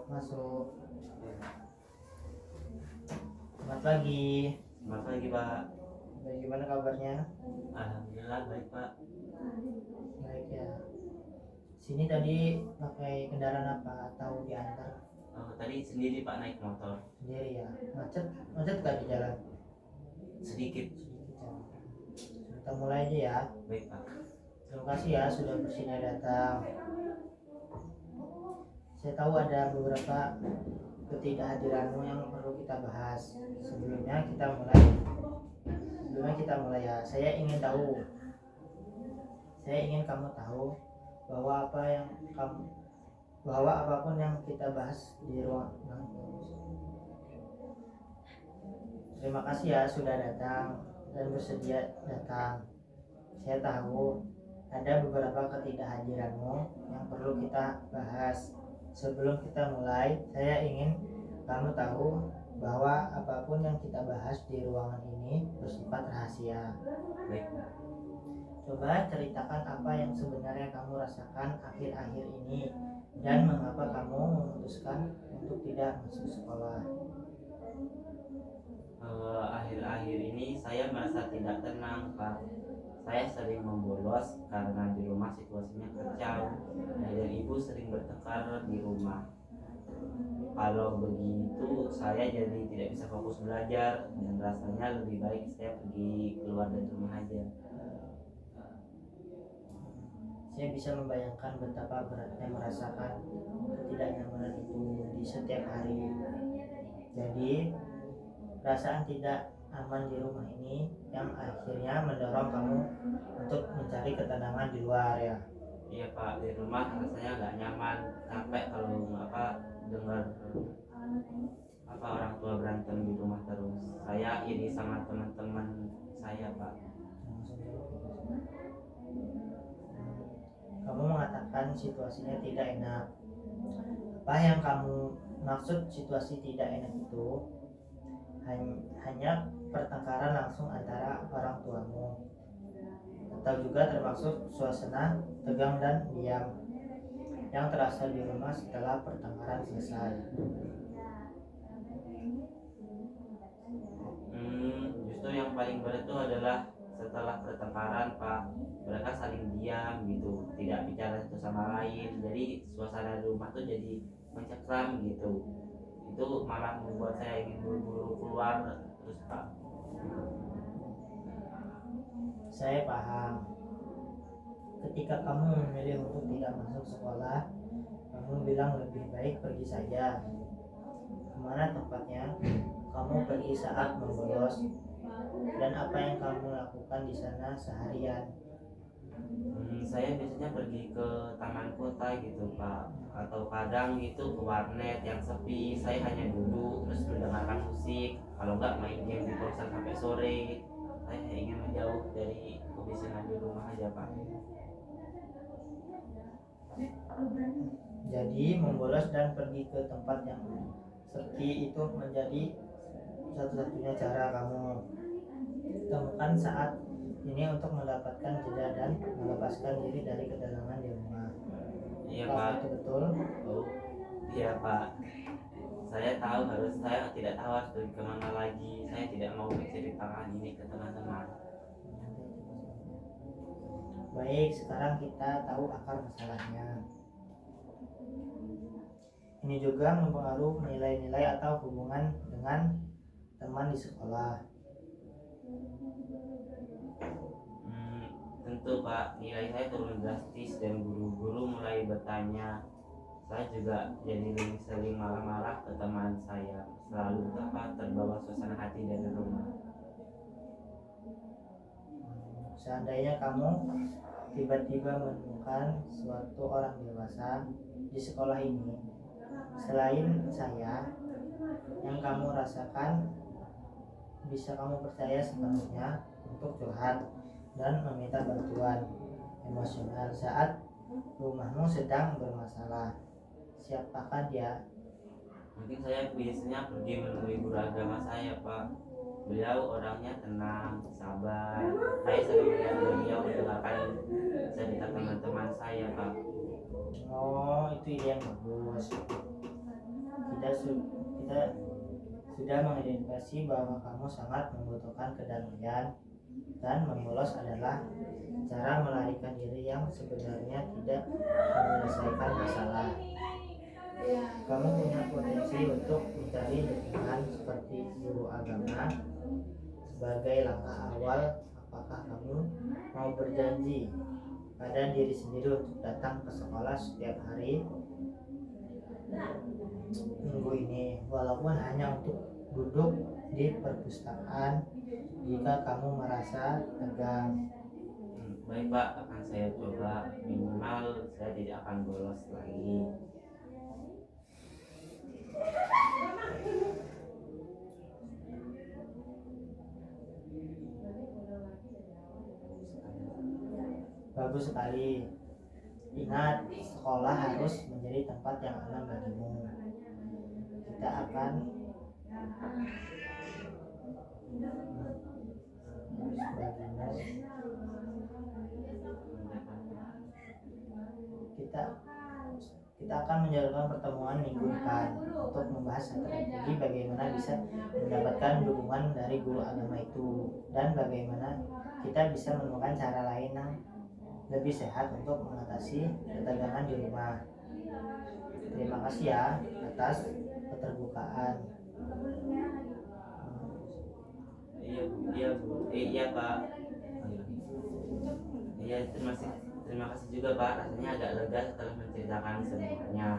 masuk. Selamat pagi. Selamat pagi Pak. Bagaimana kabarnya? Alhamdulillah baik Pak. Baik ya. Sini tadi pakai kendaraan apa atau diantar? Tadi sendiri Pak naik motor. Sendiri ya. Macet gak di jalan? Sedikit. Kita mulai aja ya. Baik Pak. Terima kasih ya sudah bersedia datang. Saya tahu ada beberapa ketidakhadiranmu yang perlu kita bahas. Sebelumnya kita mulai ya. Saya ingin kamu tahu bahwa apapun yang kita bahas di ruang. Terima kasih ya sudah datang dan bersedia datang. Saya tahu ada beberapa ketidakhadiranmu yang perlu kita bahas. Sebelum kita mulai, saya ingin kamu tahu bahwa apapun yang kita bahas di ruangan ini bersifat rahasia. Baik. Coba ceritakan apa yang sebenarnya kamu rasakan akhir-akhir ini dan mengapa kamu memutuskan untuk tidak masuk sekolah. Akhir-akhir ini saya merasa tidak tenang Pak. Saya sering membolos karena di rumah situasinya kacau. Dan ibu sering bertengkar di rumah. Kalau begitu saya jadi tidak bisa fokus belajar dan rasanya lebih baik saya pergi keluar dari rumah aja. Saya bisa membayangkan betapa beratnya merasakan ketidaknyamanan itu di setiap hari. Jadi, perasaan tidak aman di rumah ini yang akhirnya mendorong kamu untuk mencari ketenangan di luar ya. Iya Pak, di rumah rasanya nggak nyaman. Sampai kalau dengar orang tua berantem di rumah terus. Saya iri sama teman-teman saya Pak. Kamu mengatakan situasinya tidak enak. Apa yang kamu maksud situasi tidak enak itu? Hanya pertengkaran langsung antara orang tuamu, atau juga termasuk suasana tegang dan diam yang terasa di rumah setelah pertengkaran selesai. Justru yang paling berat itu adalah setelah pertengkaran Pak. Mereka saling diam gitu, tidak bicara satu sama lain. Jadi suasana di rumah tuh jadi mencekam gitu. Itu malah membuat saya ingin buru-buru keluar terus Pak. Saya paham. Ketika kamu memilih untuk tidak masuk sekolah, kamu bilang lebih baik pergi saja. Kemana tempatnya? Kamu pergi saat membolos. Dan apa yang kamu lakukan di sana seharian? Saya biasanya pergi ke taman kota gitu Pak, atau kadang gitu ke warnet yang sepi. Saya hanya duduk terus mendengarkan musik, kalau enggak main game di kosan sampai sore. Saya ingin menjauh dari kebisingan di rumah aja Pak. Jadi membolos dan pergi ke tempat yang sepi itu menjadi satu-satunya cara kamu temukan saat ini untuk mendapatkan jeda dan melepaskan diri dari ketegangan di rumah. Iya Apa Pak. itu betul? Oh iya Pak. Saya tidak tahu harus pergi kemana lagi. Saya tidak mau menceritakan ini ke teman-teman. Baik, sekarang kita tahu akar masalahnya. Ini juga mempengaruhi nilai-nilai atau hubungan dengan teman di sekolah. Tentu Pak, nilai saya turun drastis dan guru-guru mulai bertanya. Saya juga jadi lebih sering marah-marah ke teman saya, selalu terbawa suasana hati dari rumah. Seandainya kamu tiba-tiba menemukan suatu orang dewasa di sekolah ini, selain saya, yang kamu rasakan bisa kamu percaya sepenuhnya untuk curhat dan meminta bantuan emosional saat rumahmu sedang bermasalah. Siapakah dia? Mungkin saya biasanya pergi menemui guru agama saya Pak. Beliau orangnya tenang, sabar. Saya sering melihat beliau mendengarkan cerita teman-teman saya Pak. Oh, itu ide yang bagus. kita sudah mengidentifikasi bahwa kamu sangat membutuhkan kedamaian dan membolos adalah cara melarikan diri yang sebenarnya tidak menyelesaikan masalah. Kamu punya potensi untuk mencari dukungan seperti guru agama sebagai langkah awal. Apakah kamu mau berjanji pada diri sendiri untuk datang ke sekolah setiap hari minggu ini, walaupun hanya untuk duduk di perpustakaan jika kamu merasa tegang? Baik Pak, akan saya coba, minimal saya tidak akan bolos lagi. Bagus sekali. Ingat, sekolah harus menjadi tempat yang aman bagimu. Kita akan kita kita akan menjalankan pertemuan minggu depan untuk membahas strategi bagaimana bisa mendapatkan dukungan dari guru agama itu dan bagaimana kita bisa menemukan cara lain yang lebih sehat untuk mengatasi ketegangan di rumah. Terima kasih ya atas keterbukaan. Iya Pak. Iya, terima kasih juga Pak. Rasanya agak lega setelah menceritakan semuanya.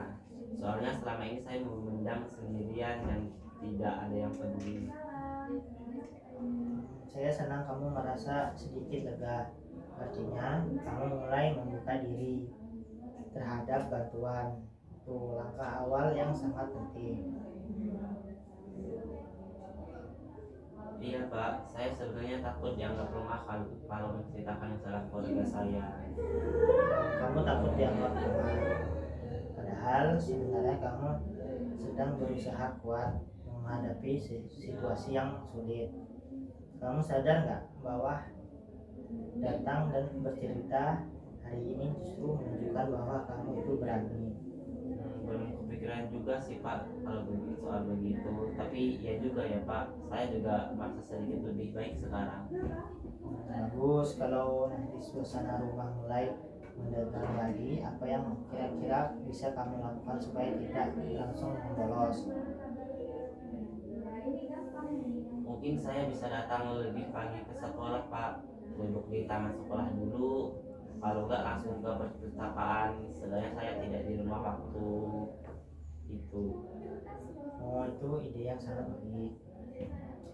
Soalnya selama ini saya memendam sendirian dan tidak ada yang peduli. Saya senang kamu merasa sedikit lega. Artinya kamu mulai membuka diri terhadap bantuan. Itu langkah awal yang sangat penting. Iya Pak, saya sebenarnya takut dianggap lemah kalau menceritakan masalah keluarga saya. Kamu takut dianggap lemah, padahal sebenarnya kamu sedang berusaha kuat menghadapi situasi yang sulit. Kamu sadar nggak bahwa datang dan bercerita hari ini justru menunjukkan bahwa kamu itu berani. Belum kepikiran juga sih Pak kalau soal begitu. Tapi ya juga ya Pak, saya juga merasa sedikit lebih baik sekarang. Bagus, kalau nanti suasana rumah mulai mendatangi lagi, apa yang kira-kira bisa kamu lakukan supaya tidak langsung membolos? Mungkin saya bisa datang lebih pagi ke sekolah Pak, duduk di taman sekolah dulu. Kalau nggak langsung ke perpustakaan, setidaknya saya tidak di rumah waktu itu. Oh, itu ide yang sangat baik.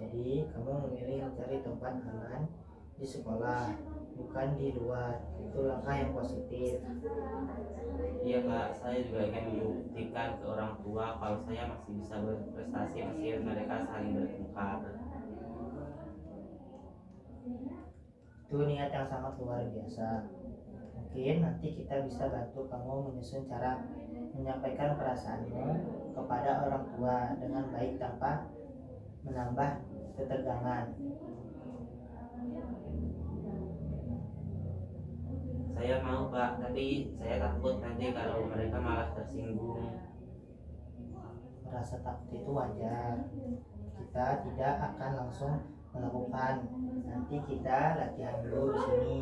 Jadi kamu memilih mencari tempat aman di sekolah, bukan di luar. Itu langkah yang positif. Iya Pak, saya juga ingin membuktikan ke orang tua kalau saya masih bisa berprestasi meski mereka saling bertengkar. Itu niat yang sangat luar biasa. Mungkin nanti kita bisa bantu kamu menyusun cara menyampaikan perasaanmu kepada orang tua dengan baik tanpa menambah ketegangan. Saya mau Pak, tapi saya takut nanti kalau mereka malah tersinggung. Merasa takut itu wajar. Kita tidak akan langsung melakukan. Nanti kita latihan dulu di sini.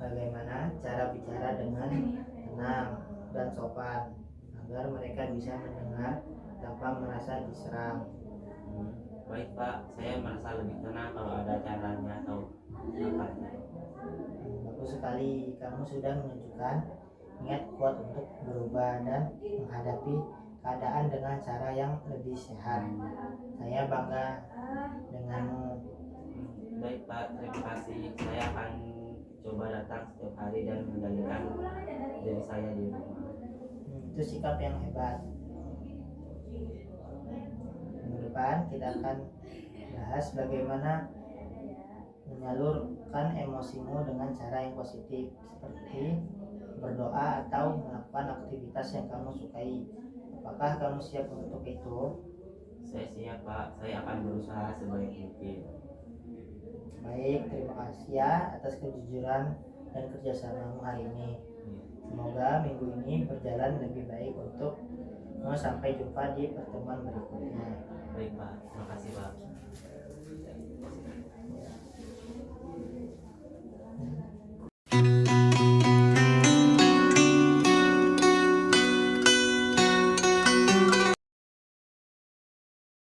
Bagaimana cara bicara dengan tenang dan sopan agar mereka bisa mendengar tanpa merasa diserang. Baik Pak, saya merasa lebih tenang kalau ada caranya atau apa. Bagus sekali, kamu sudah menunjukkan niat kuat untuk berubah dan menghadapi keadaan dengan cara yang lebih sehat. Saya bangga denganmu. Baik Pak, terima kasih. Saya akan coba datang setiap hari dan mengendalikan diri saya di rumah. Itu sikap yang hebat. Minggu depan kita akan bahas bagaimana menyalurkan emosimu dengan cara yang positif, seperti berdoa atau melakukan aktivitas yang kamu sukai. Apakah kamu siap untuk itu? Saya siap Pak, saya akan berusaha sebaik mungkin. Baik, terima kasih ya atas kejujuran dan kerjasamamu hari ini. Semoga minggu ini berjalan lebih baik untuk Sampai jumpa di pertemuan berikutnya. Baik Pak, terima kasih Pak.